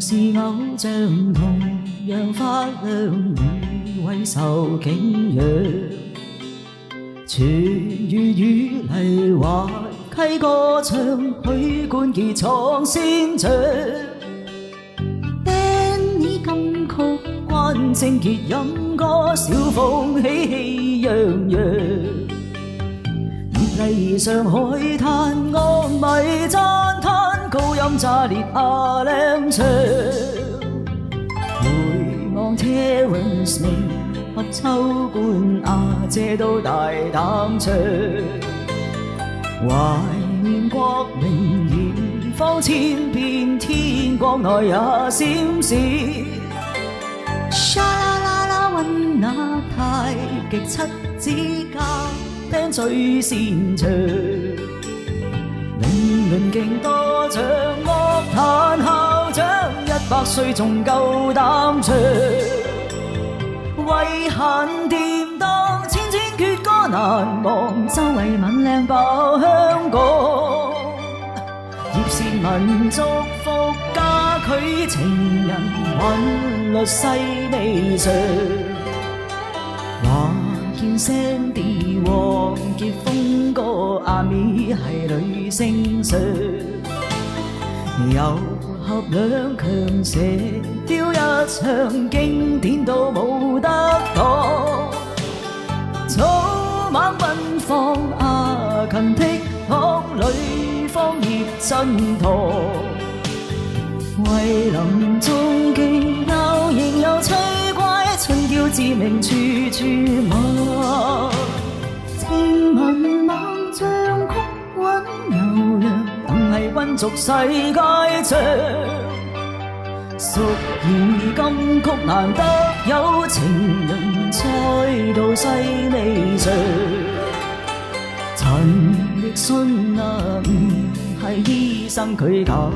是偶像，同樣發亮與為受景仰。全如雨泥滑稽歌唱，許冠傑創先唱。Danny 金曲關正傑飲歌，小鳳喜氣洋洋。葉麗上海灘，樂迷讚嘆，高音炸裂阿 Lam 唱。回望 Terence 明白秋冠，阿姐都大膽唱。懷念國明遠方千變，天光內也閃閃。沙啦啦啦溫那太極七指教，聽最擅長。名倫勁多獎，樂壇校長100歲仲夠膽唱。為閒掂當，千千闕歌難忘，周慧敏靚爆香港。葉倩文祝福嫁佢情人，韻律細味上。話見 Sandy 王傑峰哥，阿咪係女星相。又合兩強射雕一場，經典到冇得擋。草蜢奔放，阿勤剔學女方葉振棠。為林中勁拗仍有趣怪，春嬌志明處處望。情文猛將曲韻悠揚，更係君族世界唱。屬於金曲難得有情人再度細味上。陳奕迅啊，唔係醫生，佢假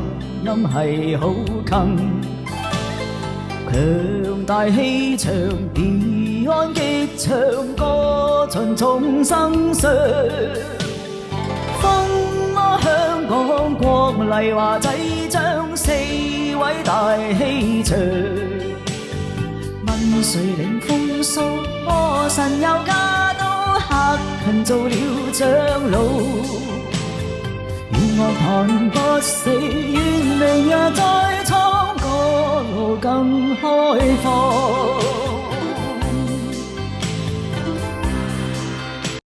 音係好近。強大氣場 Beyond 激唱，歌盡眾生相。風魔香港國麗華濟章，四位大氣場。問誰領風騷，魔神又加到客勤做了長老。願樂壇不死，願明日再創歌路更開放。